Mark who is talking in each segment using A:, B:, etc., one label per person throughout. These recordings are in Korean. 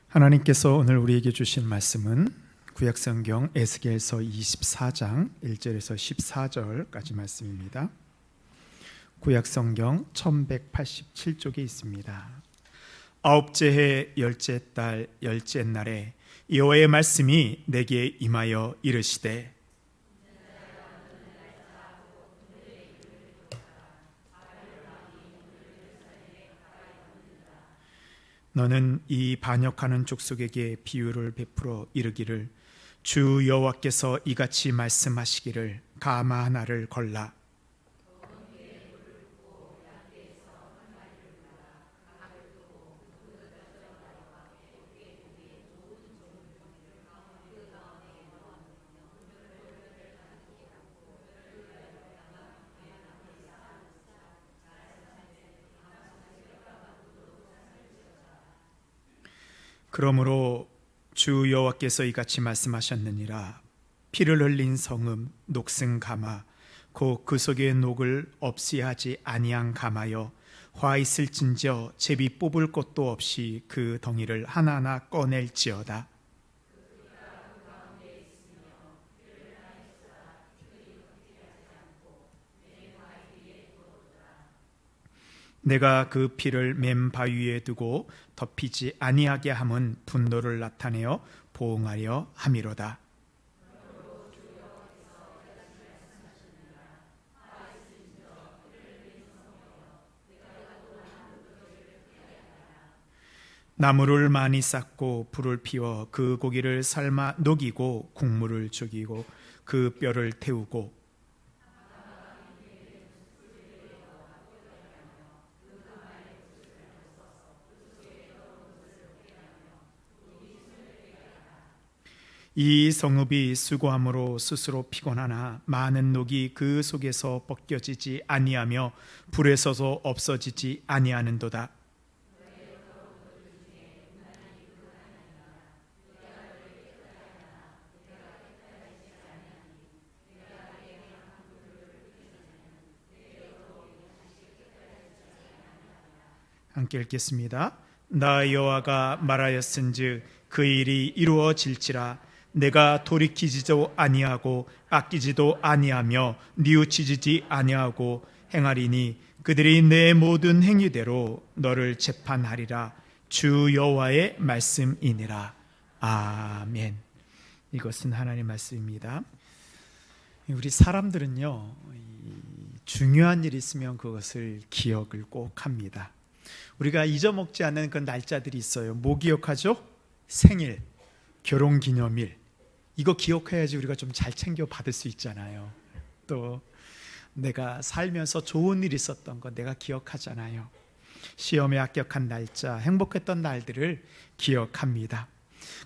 A: 하나님께서 오늘 우리에게 주신 말씀은 구약성경 에스겔서 24장 1절에서 14절까지 말씀입니다. 구약성경 1187쪽에 있습니다. 아홉째 해 열째 달 열째 날에 여호와의 말씀이 내게 임하여 이르시되 너는 이 반역하는 족속에게 비유를 베풀어 이르기를 주 여호와께서 이같이 말씀하시기를 가마 하나를 걸라. 그러므로 주 여호와께서 이같이 말씀하셨느니라. 피를 흘린 성읍 녹슨 가마 곧 그 속의 녹을 없이 하지 아니한 가마여 화 있을진저 제비 뽑을 것도 없이 그 덩이를 하나하나 꺼낼지어다. 내가 그 피를 맨 바위에 두고 덮이지 아니하게 함은 분노를 나타내어 보응하려 함이로다. 나무를 많이 쌓고 불을 피워 그 고기를 삶아 녹이고 국물을 죽이고 그 뼈를 태우고 이 성읍이 수고함으로 스스로 피곤하나 많은 녹이 그 속에서 벗겨지지 아니하며 불에서도 없어지지 아니하는도다. 함께 읽겠습니다. 나 여호와가 말하였은즉 그 일이 이루어질지라. 내가 돌이키지도 아니하고 아끼지도 아니하며 뉘우치지 아니하고 행하리니 그들이 내 모든 행위대로 너를 재판하리라. 주 여호와의 말씀이니라. 아멘. 이것은 하나님의 말씀입니다. 우리 사람들은요, 중요한 일이 있으면 그것을 기억을 꼭 합니다. 우리가 잊어먹지 않는 그 날짜들이 있어요. 뭐 기억하죠? 생일, 결혼기념일. 이거 기억해야지 우리가 좀 잘 챙겨 받을 수 있잖아요. 또 내가 살면서 좋은 일 있었던 거 내가 기억하잖아요. 시험에 합격한 날짜, 행복했던 날들을 기억합니다.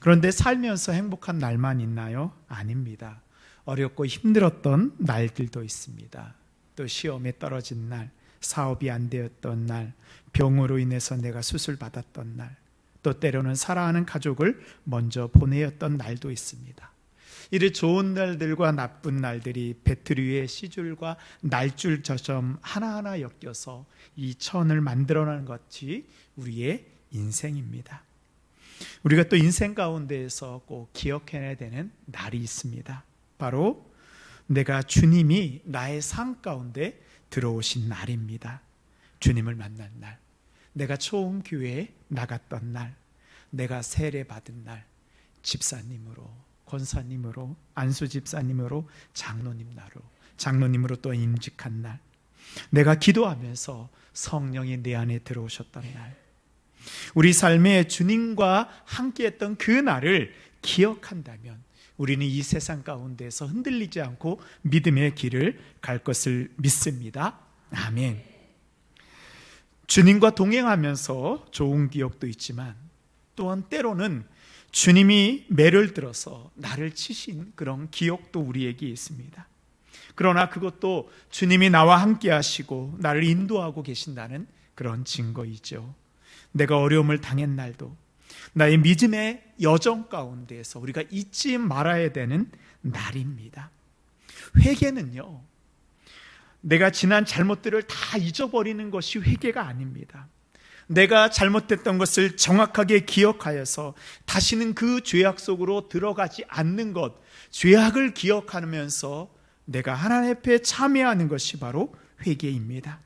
A: 그런데 살면서 행복한 날만 있나요? 아닙니다. 어렵고 힘들었던 날들도 있습니다. 또 시험에 떨어진 날, 사업이 안 되었던 날, 병으로 인해서 내가 수술받았던 날, 또 때로는 사랑하는 가족을 먼저 보내었던 날도 있습니다. 이를 좋은 날들과 나쁜 날들이 배틀 위의 시줄과 날줄 저점 하나하나 엮여서 이 천을 만들어내는 것이 우리의 인생입니다. 우리가 또 인생 가운데에서 꼭 기억해내야 되는 날이 있습니다. 바로 내가 주님이 나의 삶 가운데 들어오신 날입니다. 주님을 만난 날, 내가 처음 교회에 나갔던 날, 내가 세례받은 날, 집사님으로, 권사님으로, 안수집사님으로, 장로님으로 또 임직한 날, 내가 기도하면서 성령이 내 안에 들어오셨던 날, 우리 삶에 주님과 함께했던 그 날을 기억한다면 우리는 이 세상 가운데서 흔들리지 않고 믿음의 길을 갈 것을 믿습니다. 아멘. 주님과 동행하면서 좋은 기억도 있지만 또한 때로는 주님이 매를 들어서 나를 치신 그런 기억도 우리에게 있습니다. 그러나 그것도 주님이 나와 함께 하시고 나를 인도하고 계신다는 그런 증거이죠. 내가 어려움을 당한 날도 나의 믿음의 여정 가운데에서 우리가 잊지 말아야 되는 날입니다. 회개는요, 내가 지난 잘못들을 다 잊어버리는 것이 회개가 아닙니다. 내가 잘못했던 것을 정확하게 기억하여서 다시는 그 죄악 속으로 들어가지 않는 것, 죄악을 기억하면서 내가 하나님 앞에 참여하는 것이 바로 회개입니다.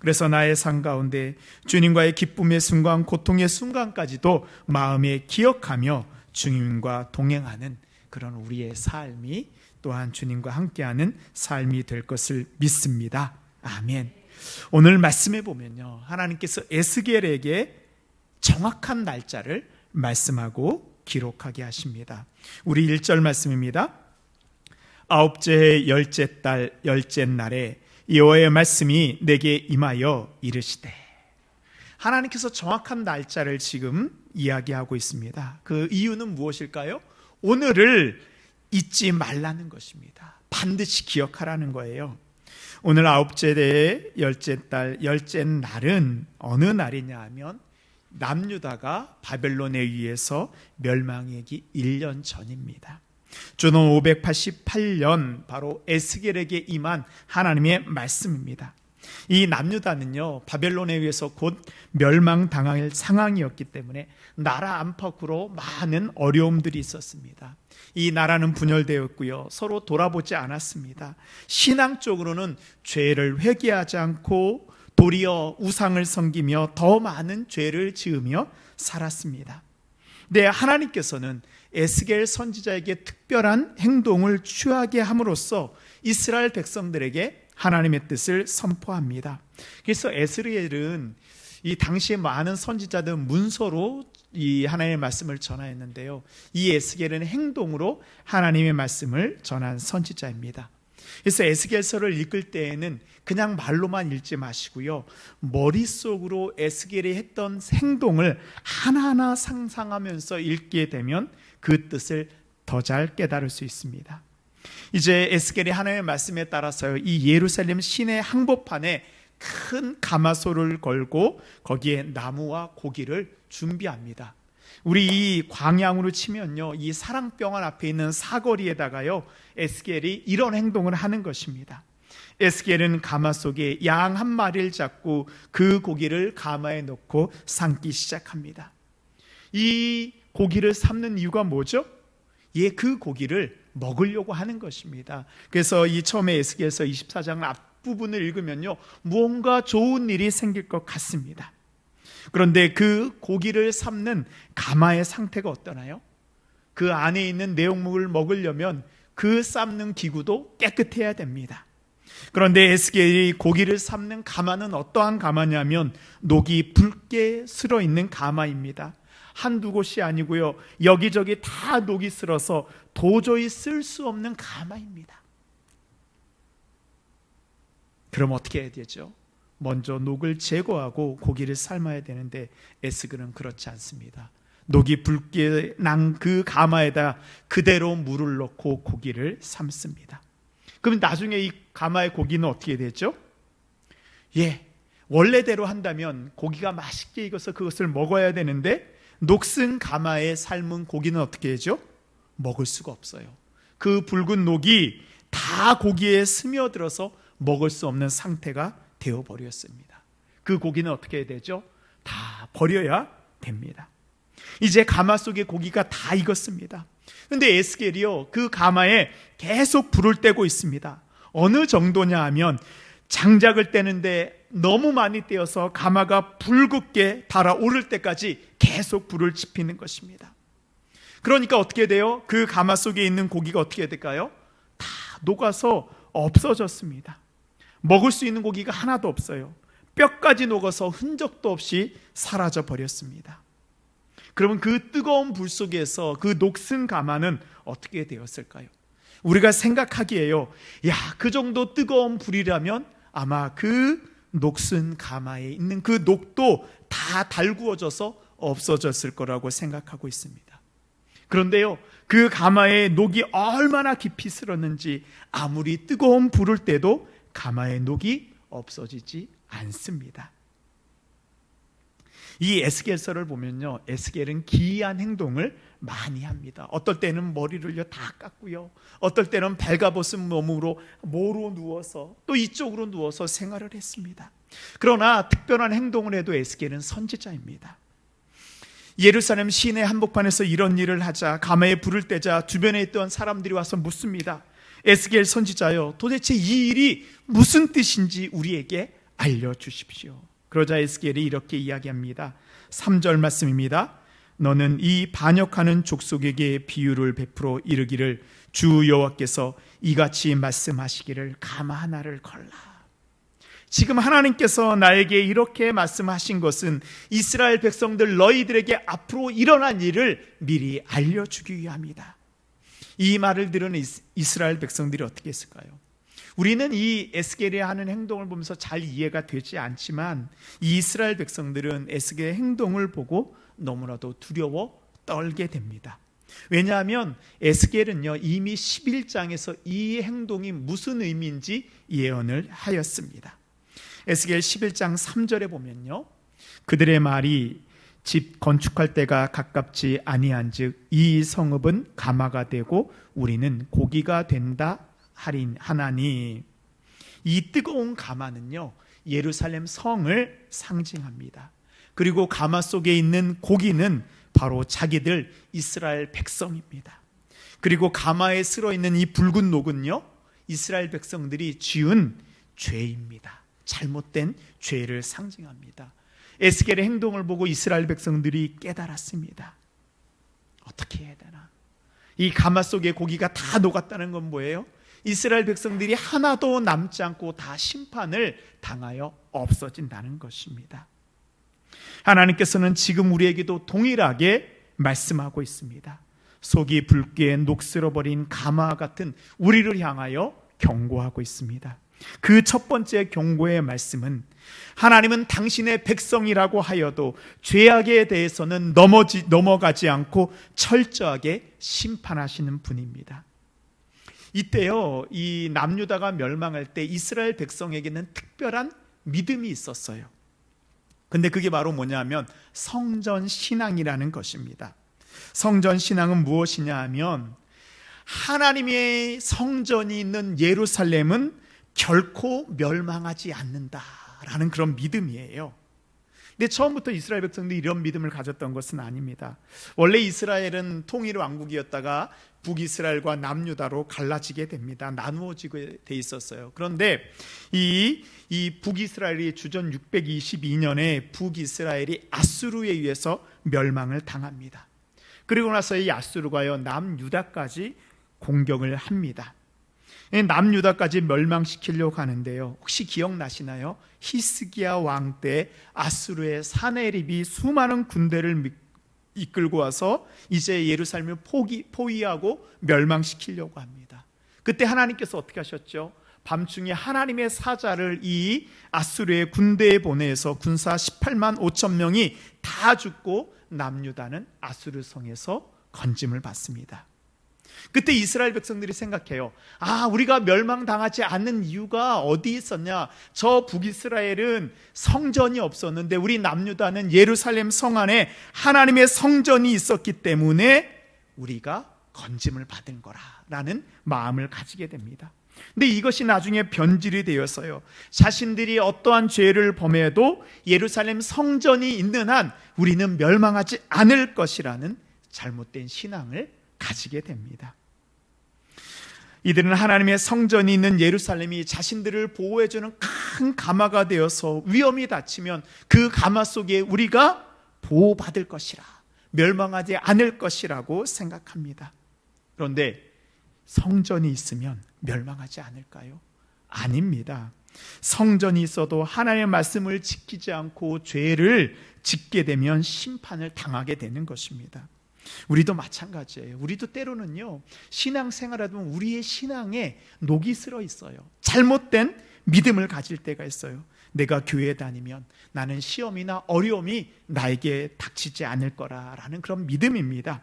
A: 그래서 나의 삶 가운데 주님과의 기쁨의 순간, 고통의 순간까지도 마음에 기억하며 주님과 동행하는 그런 우리의 삶이 또한 주님과 함께하는 삶이 될 것을 믿습니다. 아멘. 오늘 말씀해 보면요, 하나님께서 에스겔에게 정확한 날짜를 말씀하고 기록하게 하십니다. 우리 1절 말씀입니다. 아홉째 해 열째 달 열째 날에 여호와의 말씀이 내게 임하여 이르시되. 하나님께서 정확한 날짜를 지금 이야기하고 있습니다. 그 이유는 무엇일까요? 오늘을 잊지 말라는 것입니다. 반드시 기억하라는 거예요. 오늘 아홉째 해 열째 달 열째 날은 어느 날이냐 하면 남유다가 바벨론에 의해서 멸망하기 1년 전입니다. 주는 588년 바로 에스겔에게 임한 하나님의 말씀입니다. 이 남유다는요, 바벨론에 의해서 곧 멸망당할 상황이었기 때문에 나라 안팎으로 많은 어려움들이 있었습니다. 이 나라는 분열되었고요, 서로 돌아보지 않았습니다. 신앙적으로는 죄를 회개하지 않고 도리어 우상을 섬기며 더 많은 죄를 지으며 살았습니다. 네, 하나님께서는 에스겔 선지자에게 특별한 행동을 취하게 함으로써 이스라엘 백성들에게 하나님의 뜻을 선포합니다. 그래서 에스겔은 이 당시에 많은 선지자들 문서로 이 하나님의 말씀을 전하였는데요, 이 에스겔은 행동으로 하나님의 말씀을 전한 선지자입니다. 그래서 에스겔서를 읽을 때에는 그냥 말로만 읽지 마시고요, 머릿속으로 에스겔이 했던 행동을 하나하나 상상하면서 읽게 되면 그 뜻을 더 잘 깨달을 수 있습니다. 이제 에스겔이 하나님의 말씀에 따라서 이 예루살렘 시내 항복판에 큰 가마소를 걸고 거기에 나무와 고기를 준비합니다. 우리 이 광양으로 치면요, 이 사랑병원 앞에 있는 사거리에다가요, 에스겔이 이런 행동을 하는 것입니다. 에스겔은 가마 속에 양 한 마리를 잡고 그 고기를 가마에 넣고 삶기 시작합니다. 이 고기를 삶는 이유가 뭐죠? 그 고기를 먹으려고 하는 것입니다. 그래서 이 처음에 에스겔서 24장 앞부분을 읽으면요, 무언가 좋은 일이 생길 것 같습니다. 그런데 그 고기를 삶는 가마의 상태가 어떠나요? 그 안에 있는 내용물을 먹으려면 그 삶는 기구도 깨끗해야 됩니다. 그런데 에스겔이 고기를 삶는 가마는 어떠한 가마냐면 녹이 붉게 슬어 있는 가마입니다. 한두 곳이 아니고요, 여기저기 다 녹이 슬어서 도저히 쓸 수 없는 가마입니다. 그럼 어떻게 해야 되죠? 먼저 녹을 제거하고 고기를 삶아야 되는데 에스겔은 그렇지 않습니다. 녹이 붉게 난 그 가마에다 그대로 물을 넣고 고기를 삶습니다. 그럼 나중에 이 가마의 고기는 어떻게 되죠? 원래대로 한다면 고기가 맛있게 익어서 그것을 먹어야 되는데 녹슨 가마에 삶은 고기는 어떻게 하죠? 먹을 수가 없어요. 그 붉은 녹이 다 고기에 스며들어서 먹을 수 없는 상태가 되어버렸습니다. 그 고기는 어떻게 해야 되죠? 다 버려야 됩니다. 이제 가마 속의 고기가 다 익었습니다. 그런데 에스겔이요, 그 가마에 계속 불을 떼고 있습니다. 어느 정도냐 하면 장작을 떼는데 너무 많이 떼어서 가마가 붉게 달아오를 때까지 계속 불을 지피는 것입니다. 그러니까 어떻게 돼요? 그 가마 속에 있는 고기가 어떻게 될까요? 다 녹아서 없어졌습니다. 먹을 수 있는 고기가 하나도 없어요. 뼈까지 녹아서 흔적도 없이 사라져 버렸습니다. 그러면 그 뜨거운 불 속에서 그 녹슨 가마는 어떻게 되었을까요? 우리가 생각하기에요, 그 정도 뜨거운 불이라면 아마 그 녹슨 가마에 있는 그 녹도 다 달구어져서 없어졌을 거라고 생각하고 있습니다. 그런데요, 그 가마에 녹이 얼마나 깊이 슬었는지 아무리 뜨거운 불을 떼도 가마의 녹이 없어지지 않습니다. 이 에스겔서를 보면요, 에스겔은 기이한 행동을 많이 합니다. 어떨 때는 머리를 다 깎고요, 어떨 때는 발가벗은 몸으로 모로 누워서 또 이쪽으로 누워서 생활을 했습니다. 그러나 특별한 행동을 해도 에스겔은 선지자입니다. 예루살렘 시내 한복판에서 이런 일을 하자 가마에 불을 떼자 주변에 있던 사람들이 와서 묻습니다. 에스겔 선지자여, 도대체 이 일이 무슨 뜻인지 우리에게 알려주십시오. 그러자 에스겔이 이렇게 이야기합니다. 3절 말씀입니다. 너는 이 반역하는 족속에게 비유를 베풀어 이르기를 주 여호와께서 이같이 말씀하시기를 가마 하나를 걸라. 지금 하나님께서 나에게 이렇게 말씀하신 것은 이스라엘 백성들 너희들에게 앞으로 일어날 일을 미리 알려주기 위함이다. 이 말을 들은 이스라엘 백성들이 어떻게 했을까요? 우리는 이 에스겔이 하는 행동을 보면서 잘 이해가 되지 않지만 이 이스라엘 백성들은 에스겔의 행동을 보고 너무나도 두려워 떨게 됩니다. 왜냐하면 에스겔은요 이미 11장에서 이 행동이 무슨 의미인지 예언을 하였습니다. 에스겔 11장 3절에 보면요, 그들의 말이 집 건축할 때가 가깝지 아니한즉 이 성읍은 가마가 되고 우리는 고기가 된다 하나니. 이 뜨거운 가마는요 예루살렘 성을 상징합니다. 그리고 가마 속에 있는 고기는 바로 자기들 이스라엘 백성입니다. 그리고 가마에 쓸어 있는 이 붉은 녹은요 이스라엘 백성들이 지은 죄입니다. 잘못된 죄를 상징합니다. 에스겔의 행동을 보고 이스라엘 백성들이 깨달았습니다. 어떻게 해야 되나? 이 가마 속에 고기가 다 녹았다는 건 뭐예요? 이스라엘 백성들이 하나도 남지 않고 다 심판을 당하여 없어진다는 것입니다. 하나님께서는 지금 우리에게도 동일하게 말씀하고 있습니다. 속이 붉게 녹슬어버린 가마 같은 우리를 향하여 경고하고 있습니다. 그 첫 번째 경고의 말씀은 하나님은 당신의 백성이라고 하여도 죄악에 대해서는 넘어가지 않고 철저하게 심판하시는 분입니다. 이때요 이 남유다가 멸망할 때 이스라엘 백성에게는 특별한 믿음이 있었어요. 근데 그게 바로 뭐냐면 성전 신앙이라는 것입니다. 성전 신앙은 무엇이냐 하면 하나님의 성전이 있는 예루살렘은 결코 멸망하지 않는다라는 그런 믿음이에요. 근데 처음부터 이스라엘 백성들이 이런 믿음을 가졌던 것은 아닙니다. 원래 이스라엘은 통일 왕국이었다가 북이스라엘과 남유다로 갈라지게 됩니다. 나누어지게 돼 있었어요. 그런데 이 북이스라엘이 주전 622년에 북이스라엘이 아수르에 의해서 멸망을 당합니다. 그리고 나서 이 아수르가요 남유다까지 공격을 합니다. 남유다까지 멸망시키려고 하는데요, 혹시 기억나시나요? 히스기야 왕 때 아수르의 사네립이 수많은 군대를 이끌고 와서 이제 예루살렘을 포위하고 멸망시키려고 합니다. 그때 하나님께서 어떻게 하셨죠? 밤중에 하나님의 사자를 이 아수르의 군대에 보내서 군사 18만 5천 명이 다 죽고 남유다는 아수르 성에서 건짐을 받습니다. 그때 이스라엘 백성들이 생각해요. 우리가 멸망당하지 않는 이유가 어디 있었냐? 저 북이스라엘은 성전이 없었는데 우리 남유다는 예루살렘 성 안에 하나님의 성전이 있었기 때문에 우리가 건짐을 받은 거라라는 마음을 가지게 됩니다. 근데 이것이 나중에 변질이 되었어요. 자신들이 어떠한 죄를 범해도 예루살렘 성전이 있는 한 우리는 멸망하지 않을 것이라는 잘못된 신앙을 가지게 됩니다. 이들은 하나님의 성전이 있는 예루살렘이 자신들을 보호해주는 큰 가마가 되어서 위험이 닥치면 그 가마 속에 우리가 보호받을 것이라, 멸망하지 않을 것이라고 생각합니다. 그런데 성전이 있으면 멸망하지 않을까요? 아닙니다. 성전이 있어도 하나님의 말씀을 지키지 않고 죄를 짓게 되면 심판을 당하게 되는 것입니다. 우리도 마찬가지예요. 우리도 때로는요 신앙생활하다 보면 우리의 신앙에 녹이 슬어 있어요. 잘못된 믿음을 가질 때가 있어요. 내가 교회에 다니면 나는 시험이나 어려움이 나에게 닥치지 않을 거라라는 그런 믿음입니다.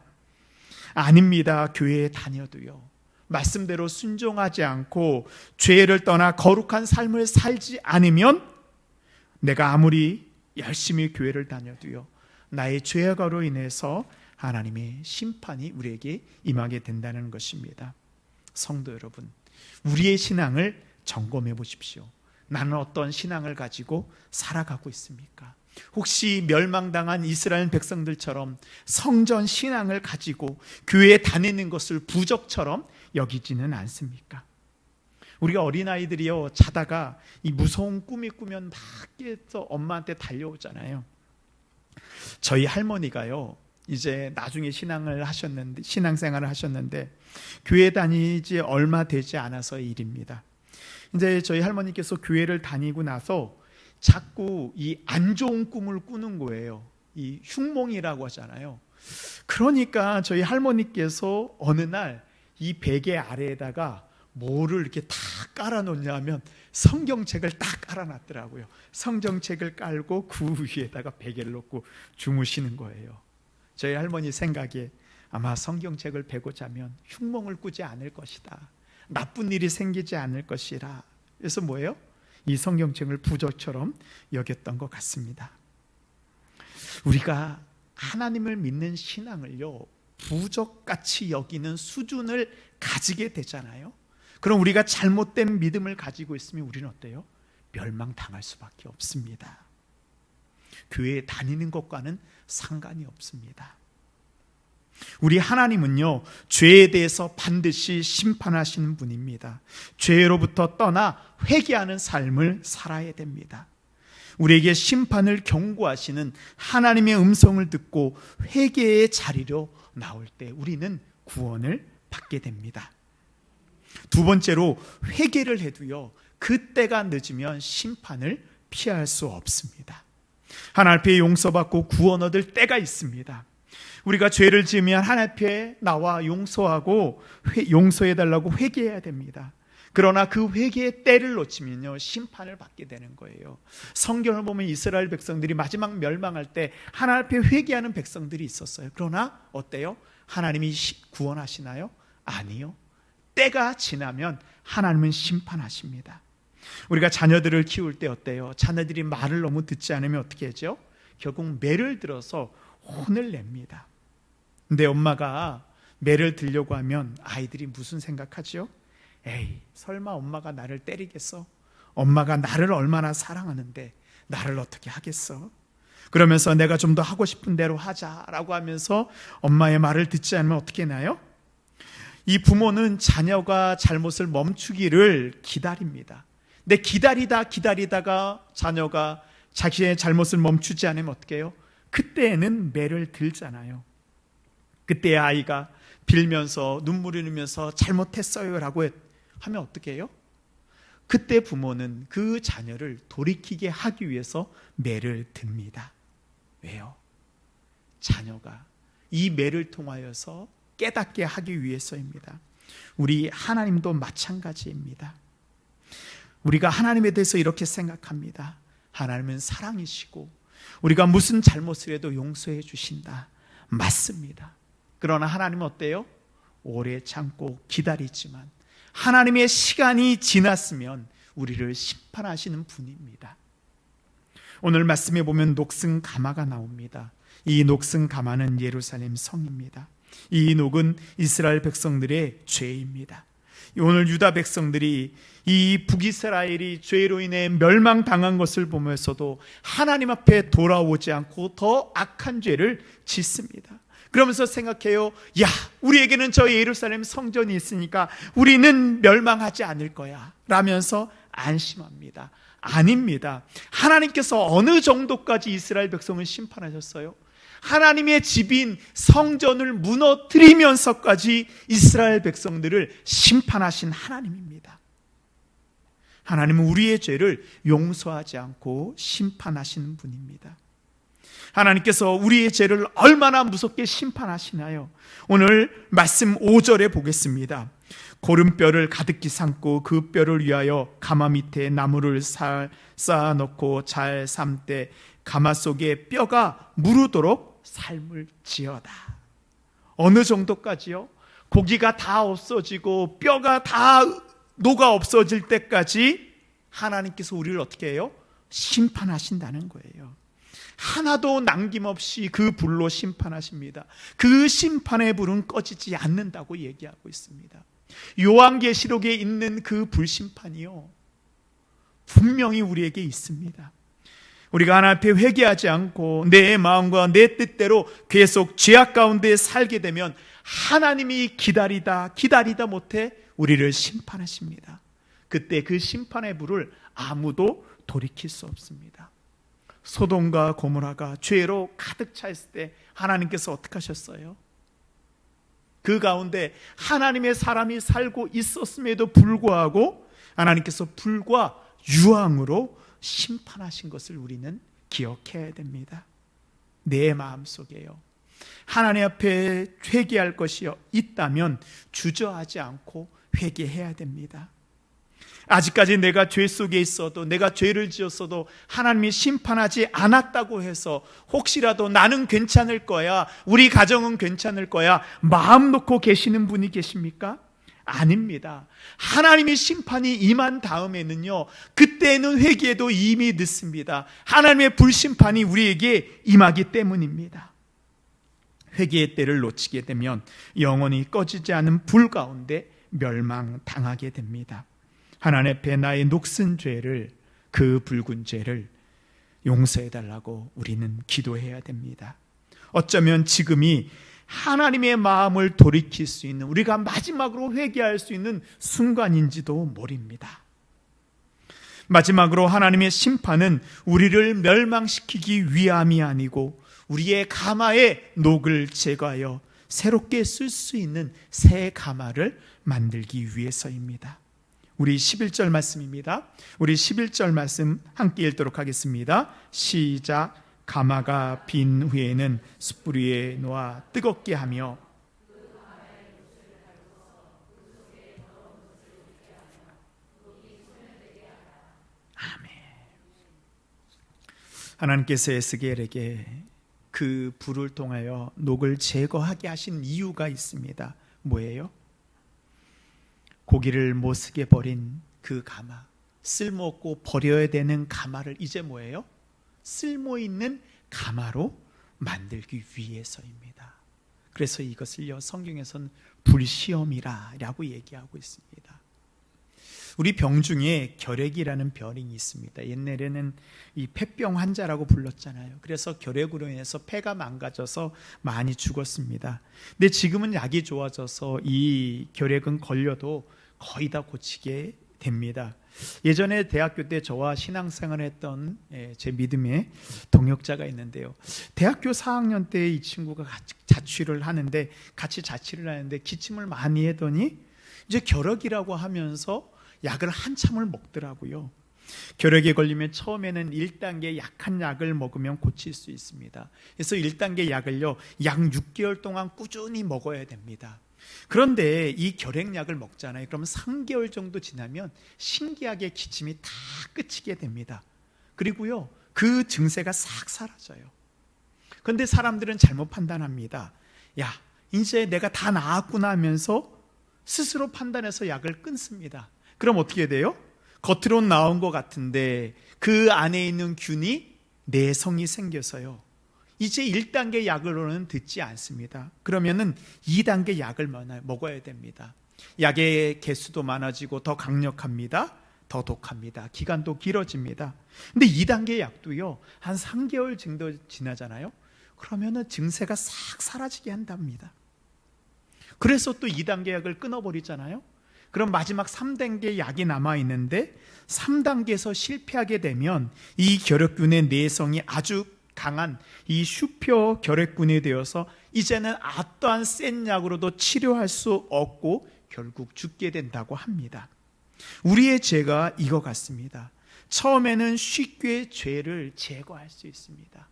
A: 아닙니다. 교회에 다녀도요 말씀대로 순종하지 않고 죄를 떠나 거룩한 삶을 살지 않으면 내가 아무리 열심히 교회를 다녀도요 나의 죄악으로 인해서 하나님의 심판이 우리에게 임하게 된다는 것입니다. 성도 여러분, 우리의 신앙을 점검해 보십시오. 나는 어떤 신앙을 가지고 살아가고 있습니까? 혹시 멸망당한 이스라엘 백성들처럼 성전 신앙을 가지고 교회에 다니는 것을 부적처럼 여기지는 않습니까? 우리가 어린아이들이요, 자다가 이 무서운 꿈이 꾸면 밖에서 엄마한테 달려오잖아요. 저희 할머니가요, 이제 나중에 신앙생활을 하셨는데 교회 다니지 얼마 되지 않아서의 일입니다. 이제 저희 할머니께서 교회를 다니고 나서 자꾸 이 안 좋은 꿈을 꾸는 거예요. 이 흉몽이라고 하잖아요. 그러니까 저희 할머니께서 어느 날 이 베개 아래에다가 뭐를 이렇게 다 깔아놓냐면 성경책을 딱 깔아놨더라고요. 성경책을 깔고 그 위에다가 베개를 놓고 주무시는 거예요. 저희 할머니 생각에 아마 성경책을 베고 자면 흉몽을 꾸지 않을 것이다, 나쁜 일이 생기지 않을 것이라. 그래서 뭐예요? 이 성경책을 부적처럼 여겼던 것 같습니다. 우리가 하나님을 믿는 신앙을요, 부적같이 여기는 수준을 가지게 되잖아요. 그럼 우리가 잘못된 믿음을 가지고 있으면 우리는 어때요? 멸망당할 수밖에 없습니다. 교회에 다니는 것과는 상관이 없습니다. 우리 하나님은요, 죄에 대해서 반드시 심판하시는 분입니다. 죄로부터 떠나 회개하는 삶을 살아야 됩니다. 우리에게 심판을 경고하시는 하나님의 음성을 듣고 회개의 자리로 나올 때 우리는 구원을 받게 됩니다. 두 번째로, 회개를 해도요, 그때가 늦으면 심판을 피할 수 없습니다. 하나님 앞에 용서받고 구원 얻을 때가 있습니다. 우리가 죄를 지으면 하나님 앞에 나와 용서하고 용서해달라고 회개해야 됩니다. 그러나 그 회개의 때를 놓치면요, 심판을 받게 되는 거예요. 성경을 보면 이스라엘 백성들이 마지막 멸망할 때 하나님 앞에 회개하는 백성들이 있었어요. 그러나 어때요? 하나님이 구원하시나요? 아니요. 때가 지나면 하나님은 심판하십니다. 우리가 자녀들을 키울 때 어때요? 자녀들이 말을 너무 듣지 않으면 어떻게 하죠? 결국 매를 들어서 혼을 냅니다. 근데 엄마가 매를 들려고 하면 아이들이 무슨 생각하죠? 에이, 설마 엄마가 나를 때리겠어? 엄마가 나를 얼마나 사랑하는데 나를 어떻게 하겠어? 그러면서 내가 좀 더 하고 싶은 대로 하자라고 하면서 엄마의 말을 듣지 않으면 어떻게 나요? 이 부모는 자녀가 잘못을 멈추기를 기다립니다. 근데 기다리다가 자녀가 자기의 잘못을 멈추지 않으면 어떻게 해요? 그때에는 매를 들잖아요. 그때 아이가 빌면서 눈물을 흘리면서 잘못했어요 라고 하면 어떻게 해요? 그때 부모는 그 자녀를 돌이키게 하기 위해서 매를 듭니다. 왜요? 자녀가 이 매를 통하여서 깨닫게 하기 위해서입니다. 우리 하나님도 마찬가지입니다. 우리가 하나님에 대해서 이렇게 생각합니다. 하나님은 사랑이시고 우리가 무슨 잘못을 해도 용서해 주신다. 맞습니다. 그러나 하나님은 어때요? 오래 참고 기다리지만 하나님의 시간이 지났으면 우리를 심판하시는 분입니다. 오늘 말씀에 보면 녹슨 가마가 나옵니다. 이 녹슨 가마는 예루살렘 성입니다. 이 녹은 이스라엘 백성들의 죄입니다. 오늘 유다 백성들이 이 북이스라엘이 죄로 인해 멸망당한 것을 보면서도 하나님 앞에 돌아오지 않고 더 악한 죄를 짓습니다. 그러면서 생각해요. 야, 우리에게는 저 예루살렘 성전이 있으니까 우리는 멸망하지 않을 거야 라면서 안심합니다. 아닙니다. 하나님께서 어느 정도까지 이스라엘 백성을 심판하셨어요? 하나님의 집인 성전을 무너뜨리면서까지 이스라엘 백성들을 심판하신 하나님입니다. 하나님은 우리의 죄를 용서하지 않고 심판하시는 분입니다. 하나님께서 우리의 죄를 얼마나 무섭게 심판하시나요? 오늘 말씀 5절에 보겠습니다. 고름뼈를 가득히 삶고 그 뼈를 위하여 가마 밑에 나무를 쌓아놓고 잘 삶되 가마 속에 뼈가 무르도록 삶을 지어다. 어느 정도까지요? 고기가 다 없어지고 뼈가 다 녹아 없어질 때까지 하나님께서 우리를 어떻게 해요? 심판하신다는 거예요. 하나도 남김없이 그 불로 심판하십니다. 그 심판의 불은 꺼지지 않는다고 얘기하고 있습니다. 요한계시록에 있는 그 불심판이요, 분명히 우리에게 있습니다. 우리가 하나님 앞에 회개하지 않고 내 마음과 내 뜻대로 계속 죄악 가운데 살게 되면 하나님이 기다리다 못해 우리를 심판하십니다. 그때 그 심판의 불을 아무도 돌이킬 수 없습니다. 소돔과 고모라가 죄로 가득 차 있을 때 하나님께서 어떻게 하셨어요? 그 가운데 하나님의 사람이 살고 있었음에도 불구하고 하나님께서 불과 유황으로 심판하신 것을 우리는 기억해야 됩니다. 내 마음속에요, 하나님 앞에 회개할 것이 있다면 주저하지 않고 회개해야 됩니다. 아직까지 내가 죄 속에 있어도, 내가 죄를 지었어도 하나님이 심판하지 않았다고 해서 혹시라도 나는 괜찮을 거야, 우리 가정은 괜찮을 거야 마음 놓고 계시는 분이 계십니까? 아닙니다. 하나님의 심판이 임한 다음에는요, 그때는 회개도 이미 늦습니다. 하나님의 불심판이 우리에게 임하기 때문입니다. 회개의 때를 놓치게 되면 영원히 꺼지지 않은 불 가운데 멸망당하게 됩니다. 하나님 앞에 나의 녹슨 죄를, 그 붉은 죄를 용서해달라고 우리는 기도해야 됩니다. 어쩌면 지금이 하나님의 마음을 돌이킬 수 있는, 우리가 마지막으로 회개할 수 있는 순간인지도 모릅니다. 마지막으로 하나님의 심판은 우리를 멸망시키기 위함이 아니고 우리의 가마의 녹을 제거하여 새롭게 쓸 수 있는 새 가마를 만들기 위해서입니다. 우리 11절 말씀입니다. 우리 11절 말씀 함께 읽도록 하겠습니다. 시작. 가마가 빈 후에는 숯불 위에 놓아 뜨겁게 하며 아멘. 하나님께서 에스겔에게 그 불을 통하여 녹을 제거하게 하신 이유가 있습니다. 뭐예요? 고기를 못쓰게 버린 그 가마, 쓸모없고 버려야 되는 가마를 이제 뭐예요? 쓸모있는 가마로 만들기 위해서입니다. 그래서 이것을요, 성경에서는 불시험이라고 얘기하고 있습니다. 우리 병 중에 결핵이라는 병이 있습니다. 옛날에는 이 폐병 환자라고 불렀잖아요. 그래서 결핵으로 인해서 폐가 망가져서 많이 죽었습니다. 근데 지금은 약이 좋아져서 이 결핵은 걸려도 거의 다 고치게 됩니다. 예전에 대학교 때 저와 신앙생활을 했던 제 믿음의 동역자가 있는데요, 대학교 4학년 때 이 친구가 자취를 하는데 기침을 많이 하더니 이제 결핵이라고 하면서 약을 한참을 먹더라고요. 결핵에 걸리면 처음에는 1단계 약한 약을 먹으면 고칠 수 있습니다. 그래서 1단계 약을요, 약 6개월 동안 꾸준히 먹어야 됩니다. 그런데 이 결핵약을 먹잖아요. 그러면 3개월 정도 지나면 신기하게 기침이 다 그치게 됩니다. 그리고요, 그 증세가 싹 사라져요. 그런데 사람들은 잘못 판단합니다. 야, 이제 내가 다 나았구나 하면서 스스로 판단해서 약을 끊습니다. 그럼 어떻게 돼요? 겉으로는 나온 것 같은데 그 안에 있는 균이 내성이 생겨서요, 이제 1단계 약으로는 듣지 않습니다. 그러면은 2단계 약을 먹어야 됩니다. 약의 개수도 많아지고 더 강력합니다. 더 독합니다. 기간도 길어집니다. 근데 2단계 약도요, 한 3개월 정도 지나잖아요. 그러면은 증세가 싹 사라지게 한답니다. 그래서 또 2단계 약을 끊어버리잖아요. 그럼 마지막 3단계 약이 남아있는데 3단계에서 실패하게 되면 이 결핵균의 내성이 아주 강한 이 슈퍼 결핵균이 되어서 이제는 어떠한 센 약으로도 치료할 수 없고 결국 죽게 된다고 합니다. 우리의 죄가 이거 같습니다. 처음에는 쉽게 죄를 제거할 수 있습니다.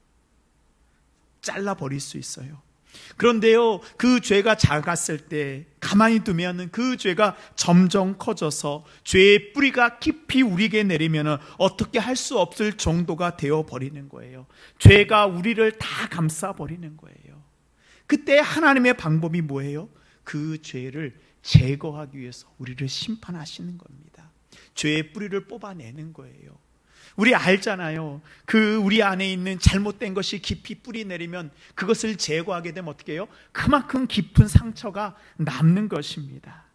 A: 잘라버릴 수 있어요. 그런데요, 그 죄가 작았을 때 가만히 두면 그 죄가 점점 커져서 죄의 뿌리가 깊이 우리에게 내리면 어떻게 할 수 없을 정도가 되어버리는 거예요. 죄가 우리를 다 감싸버리는 거예요. 그때 하나님의 방법이 뭐예요? 그 죄를 제거하기 위해서 우리를 심판하시는 겁니다. 죄의 뿌리를 뽑아내는 거예요. 우리 알잖아요. 우리 안에 있는 잘못된 것이 깊이 뿌리 내리면 그것을 제거하게 되면 어떻게 해요? 그만큼 깊은 상처가 남는 것입니다.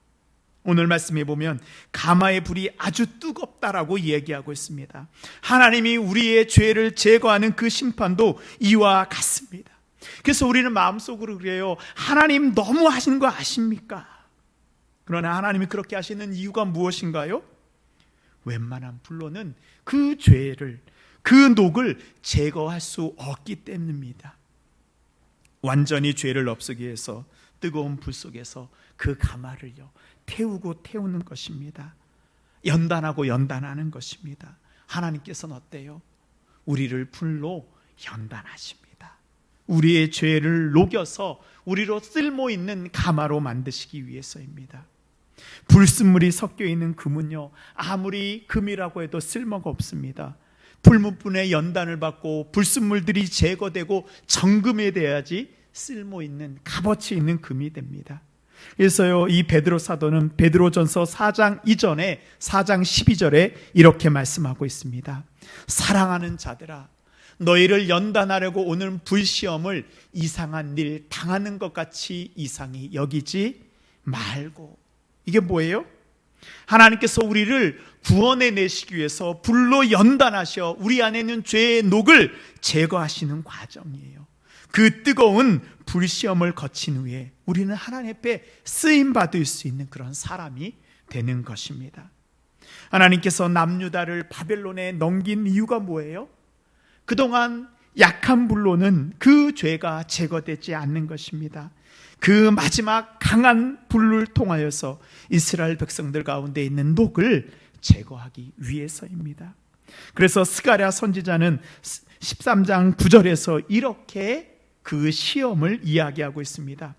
A: 오늘 말씀해 보면 가마의 불이 아주 뜨겁다라고 얘기하고 있습니다. 하나님이 우리의 죄를 제거하는 그 심판도 이와 같습니다. 그래서 우리는 마음속으로 그래요. 하나님 너무 하시는 거 아십니까? 그러나 하나님이 그렇게 하시는 이유가 무엇인가요? 웬만한 불로는 그 죄를, 그 녹을 제거할 수 없기 때문입니다. 완전히 죄를 없애기 위해서 뜨거운 불 속에서 그 가마를요 태우고 태우는 것입니다. 연단하고 연단하는 것입니다. 하나님께서는 어때요? 우리를 불로 연단하십니다. 우리의 죄를 녹여서 우리로 쓸모있는 가마로 만드시기 위해서입니다. 불순물이 섞여 있는 금은요 아무리 금이라고 해도 쓸모가 없습니다. 불문분의 연단을 받고 불순물들이 제거되고 정금이 돼야지 쓸모있는 값어치 있는 금이 됩니다. 그래서요 이 베드로 사도는 베드로전서 4장 이전에 4장 12절에 이렇게 말씀하고 있습니다. 사랑하는 자들아, 너희를 연단하려고 오는 불시험을 이상한 일 당하는 것 같이 이상히 여기지 말고. 이게 뭐예요? 하나님께서 우리를 구원해 내시기 위해서 불로 연단하셔 우리 안에 있는 죄의 녹을 제거하시는 과정이에요. 그 뜨거운 불시험을 거친 후에 우리는 하나님 앞에 쓰임받을 수 있는 그런 사람이 되는 것입니다. 하나님께서 남유다를 바벨론에 넘긴 이유가 뭐예요? 그동안 약한 불로는 그 죄가 제거되지 않는 것입니다. 그 마지막 강한 불을 통하여서 이스라엘 백성들 가운데 있는 녹을 제거하기 위해서입니다. 그래서 스가랴 선지자는 13장 9절에서 이렇게 그 시험을 이야기하고 있습니다.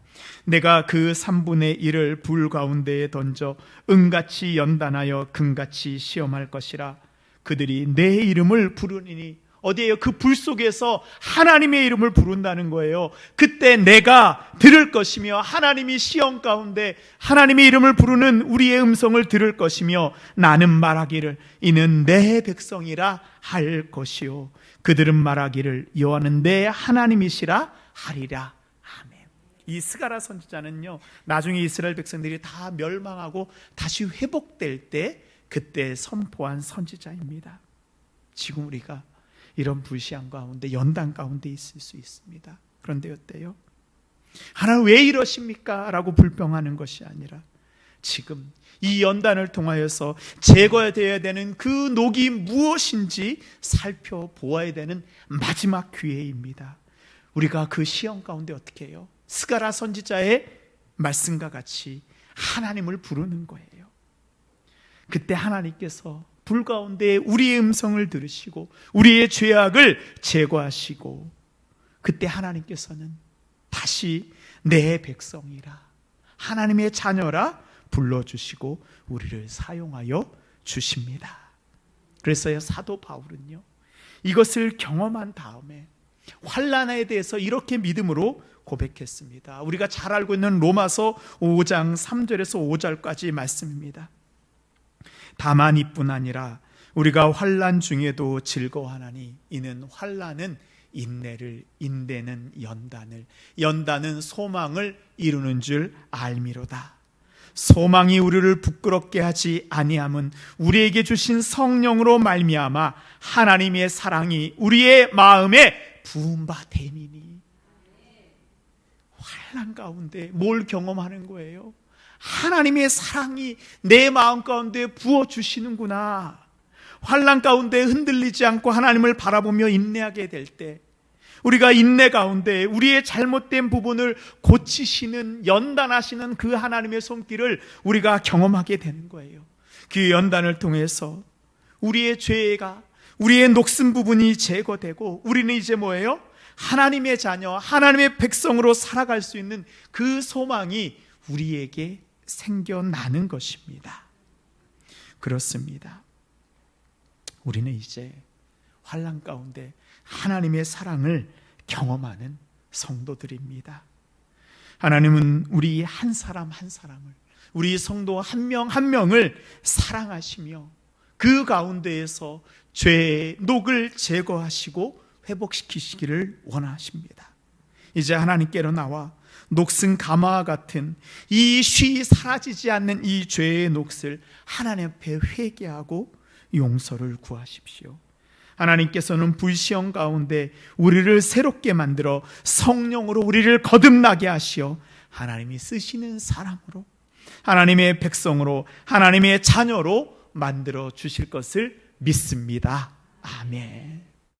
A: 내가 그 3분의 1을 불 가운데에 던져 은같이 연단하여 금같이 시험할 것이라. 그들이 내 이름을 부르니, 어디에요? 그 불 속에서 하나님의 이름을 부른다는 거예요. 그때 내가 들을 것이며 하나님이 시험 가운데 하나님의 이름을 부르는 우리의 음성을 들을 것이며 나는 말하기를 이는 내 백성이라 할 것이요 그들은 말하기를 여호와는 내 하나님이시라 하리라. 아멘. 이 스가랴 선지자는요 나중에 이스라엘 백성들이 다 멸망하고 다시 회복될 때 그때 선포한 선지자입니다. 지금 우리가 이런 불시험 가운데 연단 가운데 있을 수 있습니다. 그런데 어때요? 하나님 왜 이러십니까? 라고 불평하는 것이 아니라 지금 이 연단을 통하여서 제거되어야 되는 그 녹이 무엇인지 살펴보아야 되는 마지막 기회입니다. 우리가 그 시험 가운데 어떻게 해요? 스가랴 선지자의 말씀과 같이 하나님을 부르는 거예요. 그때 하나님께서 불 가운데 우리의 음성을 들으시고 우리의 죄악을 제거하시고 그때 하나님께서는 다시 내 백성이라 하나님의 자녀라 불러주시고 우리를 사용하여 주십니다. 그래서 사도 바울은요 이것을 경험한 다음에 환난에 대해서 이렇게 믿음으로 고백했습니다. 우리가 잘 알고 있는 로마서 5장 3절에서 5절까지 말씀입니다. 다만 이뿐 아니라 우리가 환난 중에도 즐거워하나니 이는 환난은 인내를, 인내는 연단을, 연단은 소망을 이루는 줄 알미로다. 소망이 우리를 부끄럽게 하지 아니함은 우리에게 주신 성령으로 말미암아 하나님의 사랑이 우리의 마음에 부은 바 됨이니. 환난 가운데 뭘 경험하는 거예요? 하나님의 사랑이 내 마음 가운데 부어주시는구나. 환난 가운데 흔들리지 않고 하나님을 바라보며 인내하게 될 때 우리가 인내 가운데 우리의 잘못된 부분을 고치시는, 연단하시는 그 하나님의 손길을 우리가 경험하게 되는 거예요. 그 연단을 통해서 우리의 죄가, 우리의 녹슨 부분이 제거되고 우리는 이제 뭐예요? 하나님의 자녀, 하나님의 백성으로 살아갈 수 있는 그 소망이 우리에게 생겨나는 것입니다. 그렇습니다. 우리는 이제 환난 가운데 하나님의 사랑을 경험하는 성도들입니다. 하나님은 우리 한 사람 한 사람을, 우리 성도 한 명 한 명을 사랑하시며 그 가운데에서 죄의 녹을 제거하시고 회복시키시기를 원하십니다. 이제 하나님께로 나와 녹슨 가마와 같은 이 쉬 사라지지 않는 이 죄의 녹슬 하나님 앞에 회개하고 용서를 구하십시오. 하나님께서는 불시험 가운데 우리를 새롭게 만들어 성령으로 우리를 거듭나게 하시어 하나님이 쓰시는 사람으로, 하나님의 백성으로, 하나님의 자녀로 만들어 주실 것을 믿습니다. 아멘.